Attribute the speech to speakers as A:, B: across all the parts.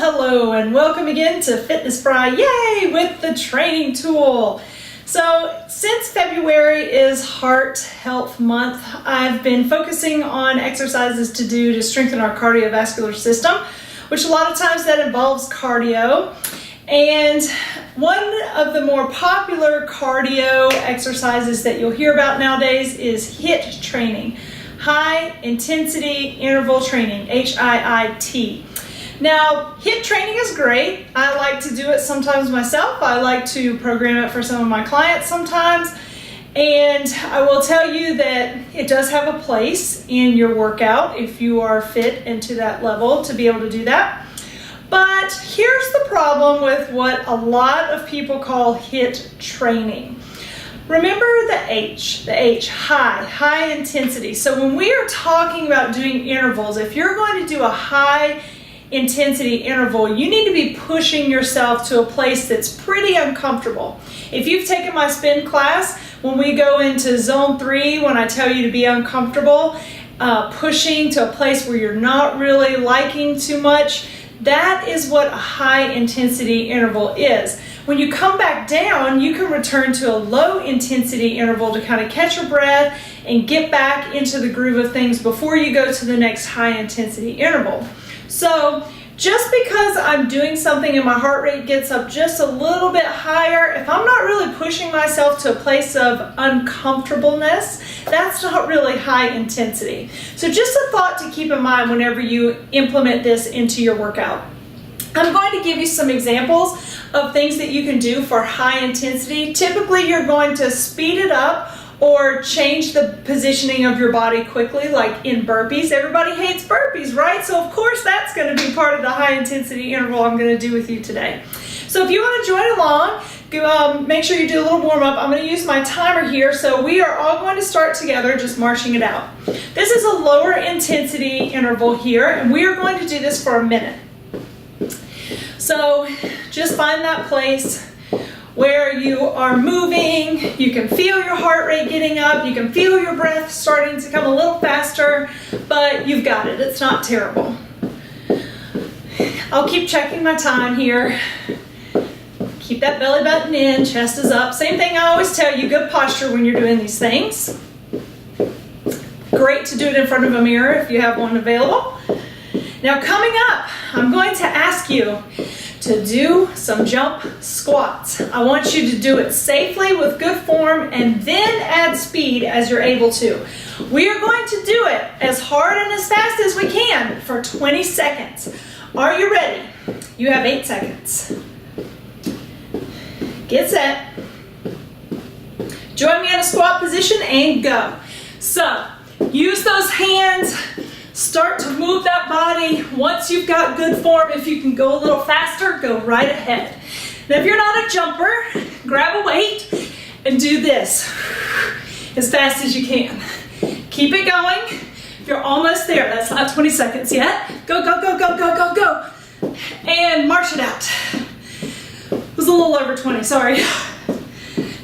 A: Hello and welcome again to Fitness FriYAY with the training tool. So since February is Heart Health Month, I've been focusing on exercises to do to strengthen our cardiovascular system, which a lot of times that involves cardio. And one of the more popular cardio exercises that you'll hear about nowadays is HIIT training, high intensity interval training, HIIT. Now, HIIT training is great. I like to do it sometimes myself. I like to program it for some of my clients sometimes. And I will tell you that it does have a place in your workout if you are fit and to that level to be able to do that. But here's the problem with what a lot of people call HIIT training. Remember the H, high intensity. So when we are talking about doing intervals, if you're going to do a high intensity interval, you need to be pushing yourself to a place that's pretty uncomfortable. If you've taken my spin class, when we go into zone 3, when I tell you to be uncomfortable, pushing to a place where you're not really liking too much, that is what a high intensity interval is. When you come back down, you can return to a low intensity interval to kind of catch your breath and get back into the groove of things before you go to the next high intensity interval. So just because I'm doing something and my heart rate gets up just a little bit higher, if I'm not really pushing myself to a place of uncomfortableness, that's not really high intensity. So just a thought to keep in mind whenever you implement this into your workout. I'm going to give you some examples of things that you can do for high intensity. Typically, you're going to speed it up or change the positioning of your body quickly, like in burpees. Everybody hates burpees, right? So of course that's going to be part of the high intensity interval I'm going to do with you today. So if you want to join along, make sure you do a little warm up. I'm going to use my timer here, so we are all going to start together just marching it out. This is a lower intensity interval here, and we are going to do this for a minute. So just find that place where you are moving, you can feel your heart rate getting up, you can feel your breath starting to come a little faster, but you've got it, it's not terrible. I'll keep checking my time here. Keep that belly button in, chest is up. Same thing I always tell you, good posture when you're doing these things. Great to do it in front of a mirror if you have one available. Now coming up, I'm going to ask you to do some jump squats. I want you to do it safely with good form and then add speed as you're able to. We are going to do it as hard and as fast as we can for 20 seconds. Are you ready? You have 8 seconds. Get set. Join me in a squat position and go. So, use those hands. Start to move that body. Once you've got good form, if you can go a little faster, go right ahead. Now, if you're not a jumper, grab a weight and do this as fast as you can. Keep it going. You're almost there. That's not 20 seconds yet. Go, go, go, go, go, go, go. And march it out. It was a little over 20, sorry.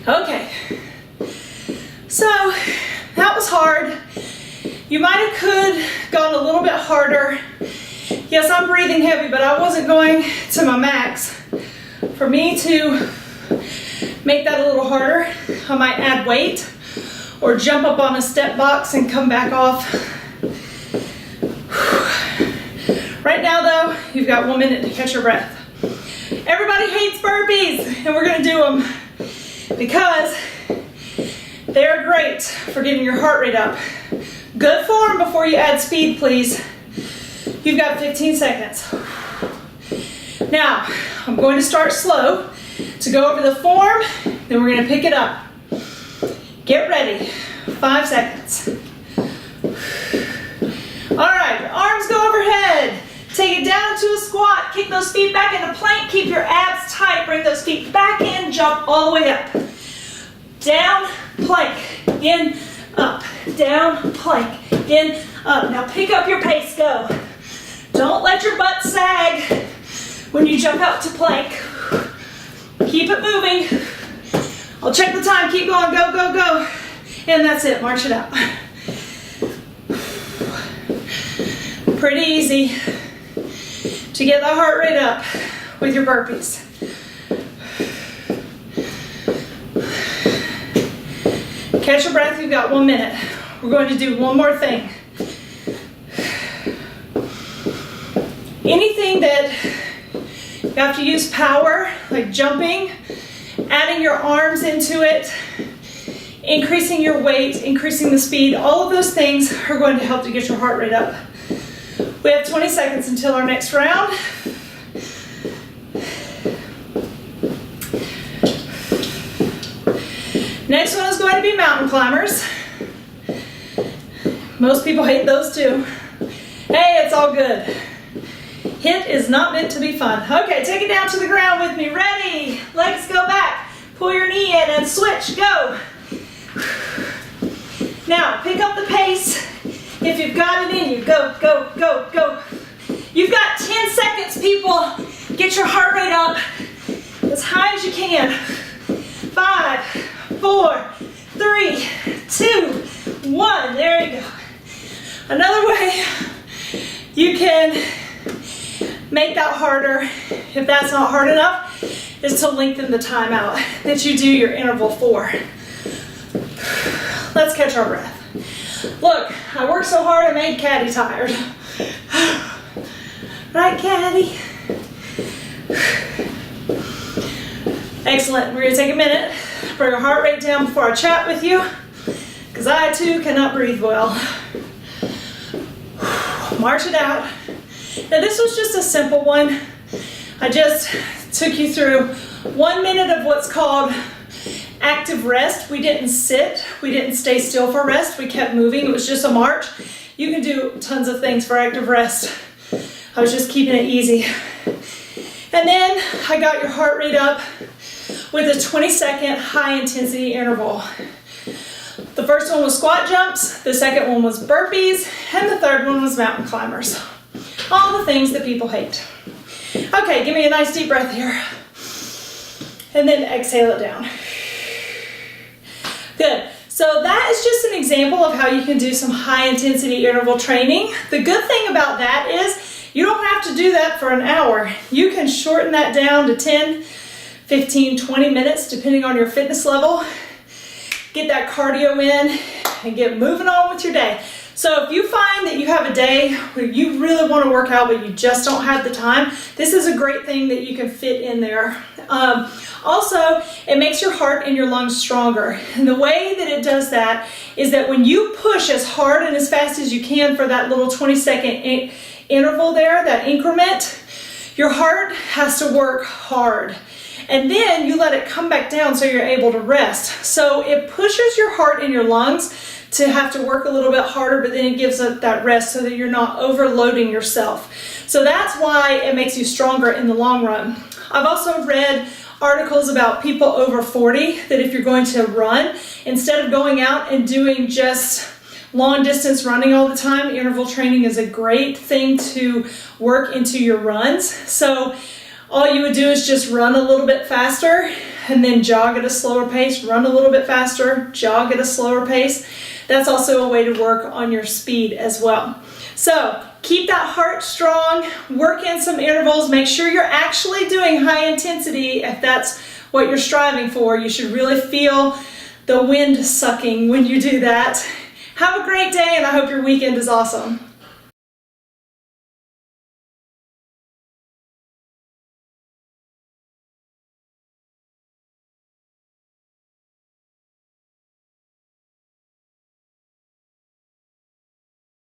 A: Okay. So, that was hard. You might have could gone a little bit harder. Yes, I'm breathing heavy, but I wasn't going to my max. For me to make that a little harder, I might add weight or jump up on a step box and come back off. Right now though, you've got 1 minute to catch your breath. Everybody hates burpees, and we're gonna do them because they're great for getting your heart rate up. Good form before you add speed, please. You've got 15 seconds. Now, I'm going to start slow to go over the form, then we're going to pick it up. Get ready. 5 seconds. All right, your arms go overhead. Take it down to a squat. Kick those feet back into plank. Keep your abs tight. Bring those feet back in. Jump all the way up. Down, plank, in, up, down, plank, in, up. Now pick up your pace, go. Don't let your butt sag when you jump out to plank. Keep it moving. I'll check the time, keep going, go, go, go. And that's it, march it out. Pretty easy. to get the heart rate up with your burpees. Catch your breath, you've got 1 minute. We're going to do one more thing. Anything that you have to use power, like jumping, adding your arms into it, increasing your weight, increasing the speed, all of those things are going to help to get your heart rate up. We have 20 seconds until our next round. Next one is going to be mountain climbers. Most people hate those too. Hey, it's all good. HIIT is not meant to be fun. Okay, take it down to the ground with me. Ready? Legs go back. Pull your knee in and switch. Go. Now, pick up the pace. If you've got it in you, go, go, go, go. You've got 10 seconds, people. Get your heart rate up as high as you can. 5, 4, 3, 2, 1. There you go. Another way you can make that harder, if that's not hard enough, is to lengthen the time out that you do your interval for. Let's catch our breath. Look, I worked so hard I made Caddy tired. Right, Caddy? Excellent. We're going to take a minute, bring our heart rate down before I chat with you, because I too cannot breathe well. March it out. Now this was just a simple one. I just took you through 1 minute of what's called active rest. We didn't sit, we didn't stay still for rest, we kept moving. It was just a march. You can do tons of things for active rest. I was just keeping it easy. And then I got your heart rate up with a 20-second high intensity interval. The first one was squat jumps, the second one was burpees, and the third one was mountain climbers. All the things that people hate. Okay, give me a nice deep breath here. And then exhale it down. Good. So that is just an example of how you can do some high intensity interval training. The good thing about that is you don't have to do that for an hour. You can shorten that down to 10, 15, 20 minutes depending on your fitness level. Get that cardio in and get moving on with your day. So if you find that you have a day where you really want to work out but you just don't have the time, this is a great thing that you can fit in there. Also, it makes your heart and your lungs stronger. And the way that it does that is that when you push as hard and as fast as you can for that little 20-second interval there, that increment, your heart has to work hard. And then you let it come back down so you're able to rest. So it pushes your heart and your lungs to have to work a little bit harder, but then it gives it that rest so that you're not overloading yourself. So that's why it makes you stronger in the long run. I've also read articles about people over 40 that if you're going to run, instead of going out and doing just long distance running all the time, interval training is a great thing to work into your runs. So all you would do is just run a little bit faster and then jog at a slower pace, run a little bit faster, jog at a slower pace. That's also a way to work on your speed as well. So keep that heart strong, work in some intervals, make sure you're actually doing high intensity if that's what you're striving for. You should really feel the wind sucking when you do that. Have a great day and I hope your weekend is awesome.